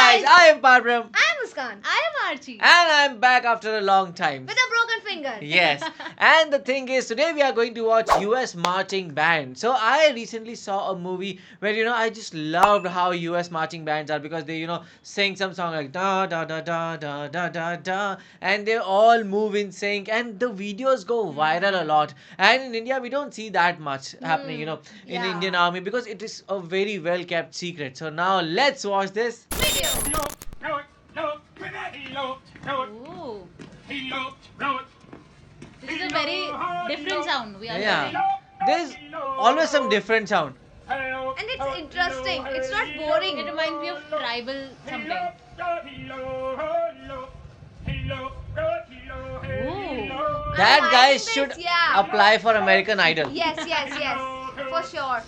guys, I am Parbram I'm Muskan. I am Archie. and I'm back after a long time. With a broken finger. Yes, and the thing is, today we are going to watch US marching band. So I recently saw a movie where I just loved how US marching bands are because they sing some song like da da da da da da da da, and they all move in sync, and the videos go viral a lot. And in India, we don't see that much happening, in yeah. Indian Army because it is a very well kept secret. So now let's watch this. Video. Ooh. This is a very different sound we are Yeah, hearing. there's always some different sound. And it's interesting. It's not boring. It reminds me of tribal something. Ooh. That I guy think should this, yeah. apply for American Idol. Yes, for sure.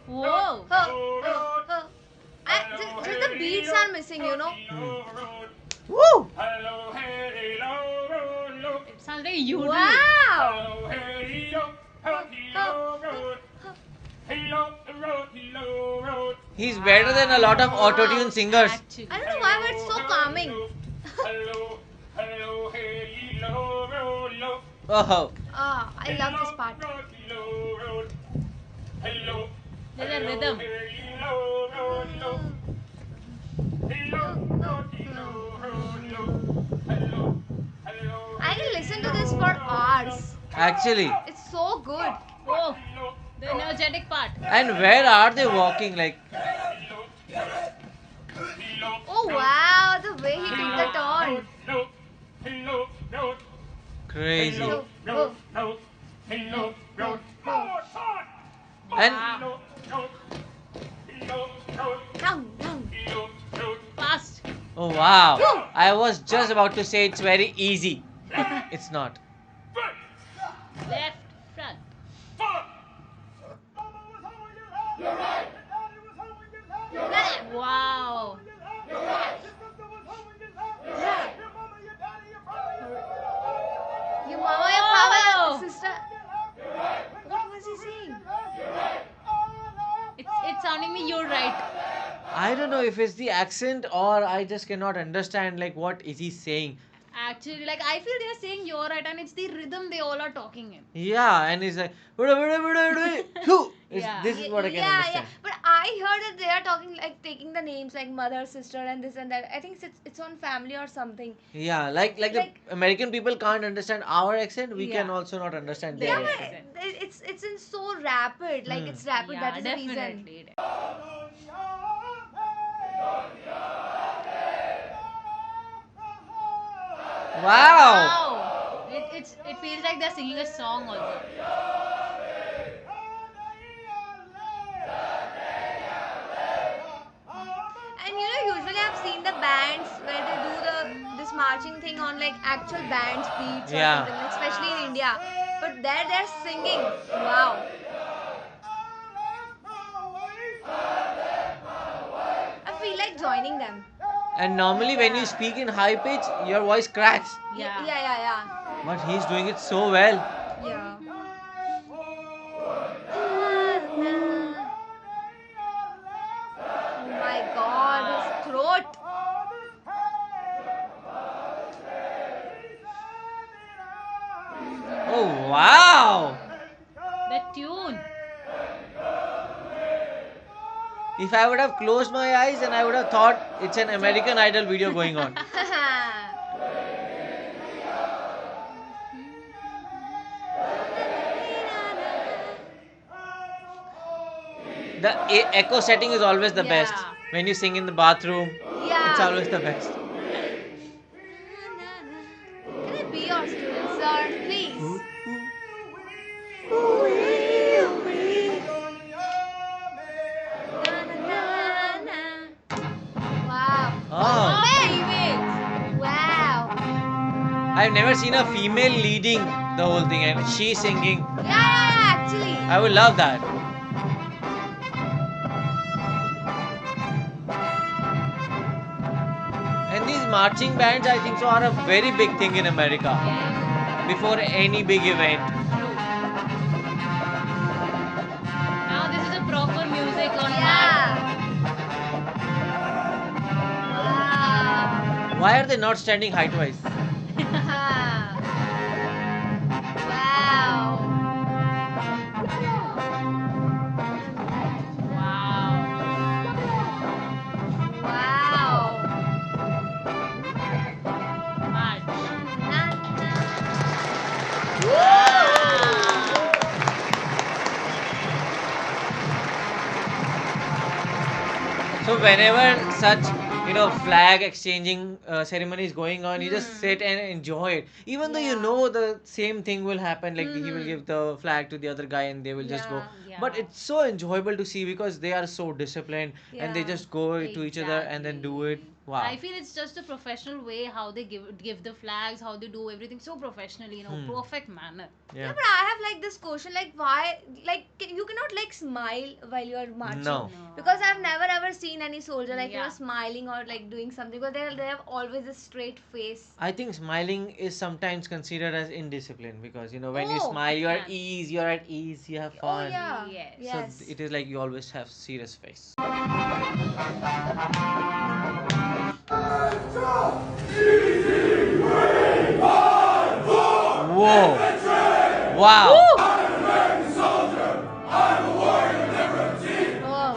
Whoa. Just the beats are missing, Woo! It sounds like yodel. Wow. He's better than a lot of auto-tune singers. Actually. I don't know why, but it's so calming. Oh, I love this part. There's a rhythm. I can listen to this for hours. actually. It's so good. Oh, the energetic part. And where are they walking? Like, Oh wow, the way he took the turn. crazy. Oh, oh, And down, down. Fast. oh wow, I was just about to say it's very easy. It's not. Left, front. Wow. Your mama, your papa, Oh. sister. What was he saying? It's sounding me you're right. I don't know if it's the accent or I just cannot understand like what is he saying. Actually, like I feel they're saying you're right, and it's the rhythm they all are talking in. Yeah, and he's like, "Buda, buda, buda, buda." Who? Yeah. This is what I can yeah, understand. yeah. But I heard that they are talking like taking the names like mother, sister, and this and that. I think it's on family or something. Yeah, like Like- the American people can't understand our accent, we can Yeah. also not understand Their their Yeah, accent. but it's in so rapid. Like Hmm. it's rapid. Yeah, that is the reason. definitely. Wow! Wow. It feels like they're singing a song also. And usually I've seen the bands where they do this marching thing on like actual bands beats or Yeah. something, like, especially in India. But there they're singing. Wow. I feel like joining them. And normally when you speak in high pitch, your voice cracks. Yeah. Yeah. But he's doing it so well. Yeah. Oh my god, his throat. Oh wow! The tune. If I would have closed my eyes and I would have thought it's an American Idol video going on. The echo setting is always the best. Yeah. When you sing in the bathroom, Yeah. it's always the best. Can I be your student, sir? Please. Wow. Oh. Females. Wow. I've never seen a female leading the whole thing and she singing. Yeah, actually. I would love that. And these marching bands, I think so, are a very big thing in America. Yes. Before any big event. True. Now this is a proper music on Yeah. Why are they not standing height-wise? Wow. Wow. Wow. Match. Na, na. So whenever such flag exchanging ceremony is going on, you just sit and enjoy it. Even though you Yeah. know the same thing will happen, like he will Mhm. give the flag to the other guy and they will just go. Yeah. But Yeah. it's so enjoyable to see because they are so disciplined and they Yeah. just go to each other and then do it. Exactly. Wow. I feel it's just a professional way how they give the flags, how they do everything so professionally, Hmm. perfect manner. Yeah, Yeah. but I have like this question, like why, like you cannot like smile while you're marching. No. Because I've never ever seen any soldier like Yeah. smiling or like doing something. Because they have always a straight face. I think smiling is sometimes considered as indiscipline because when you Oh, smile, can. you're at ease, you have Oh fun. yeah. Yes. So Yes. it is like you always have serious face. Whoa! Wow! Oh.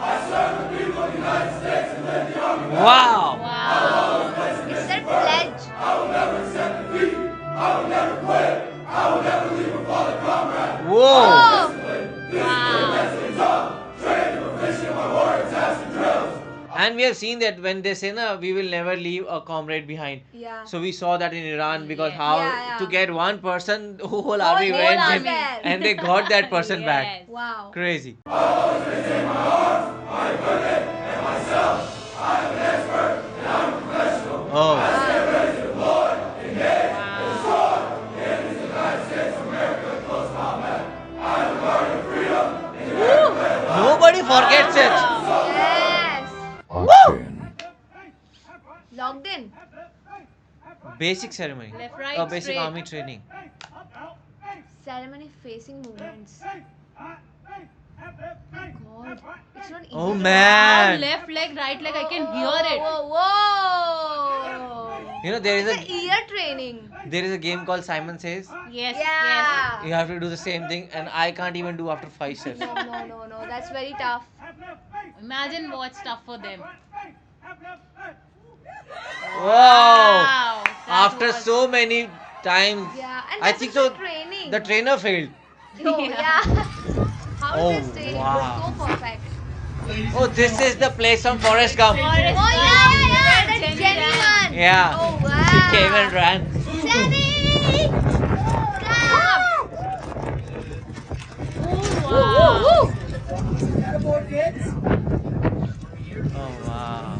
Wow! Wow. It's their pledge. Whoa! Oh. Wow. And we have seen that when they say, "Na, we will never leave a comrade behind." Yeah. So we saw that in Iran because Yes. how Yeah, to yeah. get one person, the whole Whole army went army in there. and they got that person back. Yes. Wow. Crazy. Oh. Nobody forgets it. Yes. Action. Logged in. Basic ceremony. Left, right, Or basic straight. army training. Ceremony facing movements. God, it's not easy. Oh to- Wow, man. left leg, right leg, I can hear it. Whoa, whoa. There is It's a ear training. there is a game called Simon Says. Yes, Yeah. You have to do the same thing, and I can't even do after 5 steps. No, no, no, no. That's very tough. yes. Imagine what's tough for them. Wow! That After was- so many times, Yeah, and I that's think also so. training. The trainer failed. No, Yeah. yeah. How Oh, is this training? wow. It was so perfect. Oh, this is the place from Forrest Gump. Forrest Oh yeah, yeah, yeah. That Jenny Jenny ran. one. Yeah. Oh wow. She came and ran. Jenny. Stop. Oh, wow. Oh wow.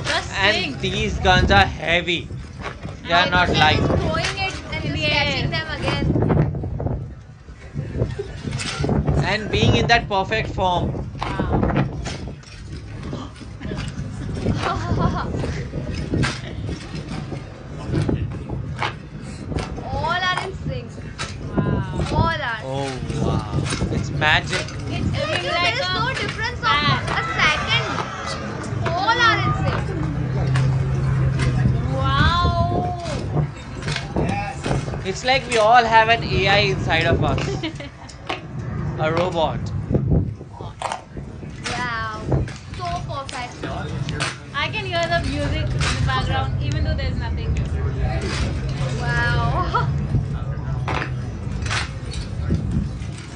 Just And sing. these guns are heavy. They are not light. Throwing it and just Yes. catching them again. And being in that perfect form. All are in sync. Wow. All are. Oh wow. It's magic. It's There looking is like no a difference of fan. a second. All are in sync. wow. It's like we all have an AI inside of us. A robot. Wow. So perfect. I can hear the music in the background even though there's nothing. Wow.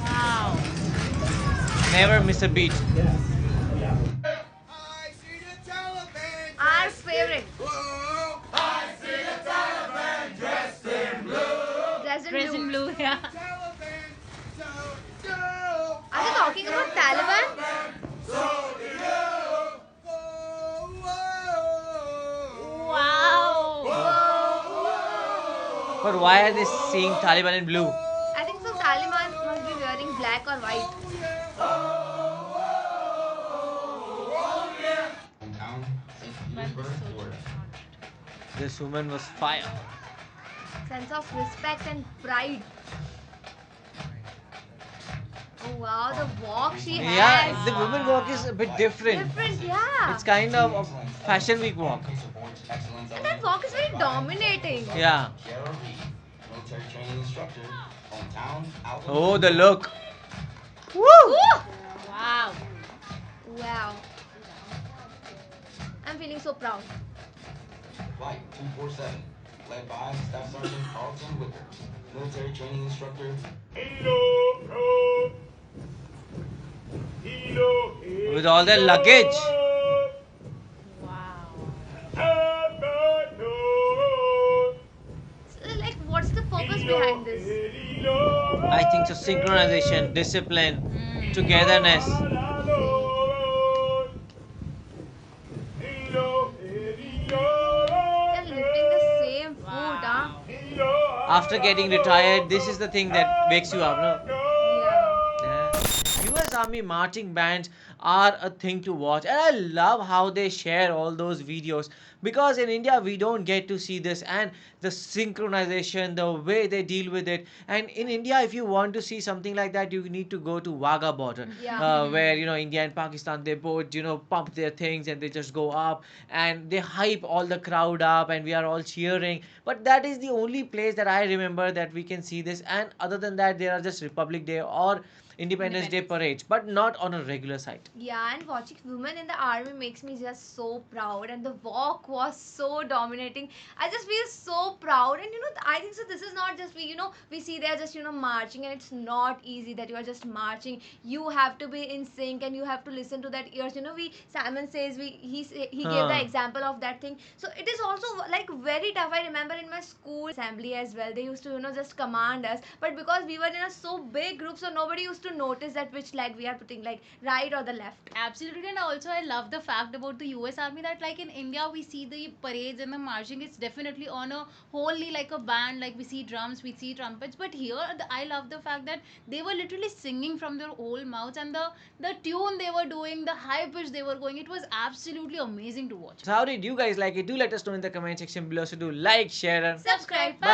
Wow. Never miss a beat. Our favorite. Dressed Dress in in blue. blue, yeah. Are they talking about Taliban? Wow. But why are they seeing Taliban in blue? I think so. Taliban must be wearing black or white. This woman was fire. Sense of respect and pride. Oh Wow, the walk she Yeah, has. the women walk is a bit different. Different, yeah. It's kind of a fashion week walk. And that walk is very dominating. Yeah. Oh, the look. Woo! Ooh! Wow. Wow. I'm feeling so proud. Flight 247, led by Staff Sergeant Carlton Wicker, military training instructor. With all their luggage. Wow. So, like, what's the purpose behind this? I think so. Synchronization, discipline, Mm. togetherness. They're lifting the same food, huh? Wow. After getting retired, this is the thing that wakes you up, no? Yeah. Yeah. US Army marching bands are a thing to watch, and I love how they share all those videos because in India we don't get to see this and the synchronization, the way they deal with it. And in India, if you want to see something like that, you need to go to Wagah border, Yeah. where India and Pakistan they both pump their things and they just go up and they hype all the crowd up and we are all cheering. But that is the only place that I remember that we can see this. And other than that, there are just Republic Day or Independence Day parades, but not on a regular site. Yeah, and watching women in the army makes me just so proud. And the walk was so dominating. I just feel so proud. And I think so. This is not just we see they're just marching, and it's not easy that you are just marching. You have to be in sync, and you have to listen to that ears. We Simon says he gave the Huh. example of that thing. So it is also like very tough. I remember in my school assembly as well. They used to just command us, but because we were in a so big group, so nobody used to notice that which leg we are putting, like right or the left. Absolutely, and also I love the fact about the US Army that, like, in India we see the parades and the marching. It's definitely on a wholly like a band. Like, we see drums, we see trumpets, but here I love the fact that they were literally singing from their whole mouths, and the tune they were doing, the high pitch they were going. It was absolutely amazing to watch. So how did you guys like it? Do let us know in the comment section below. So do like, share, and Subscribe. bye.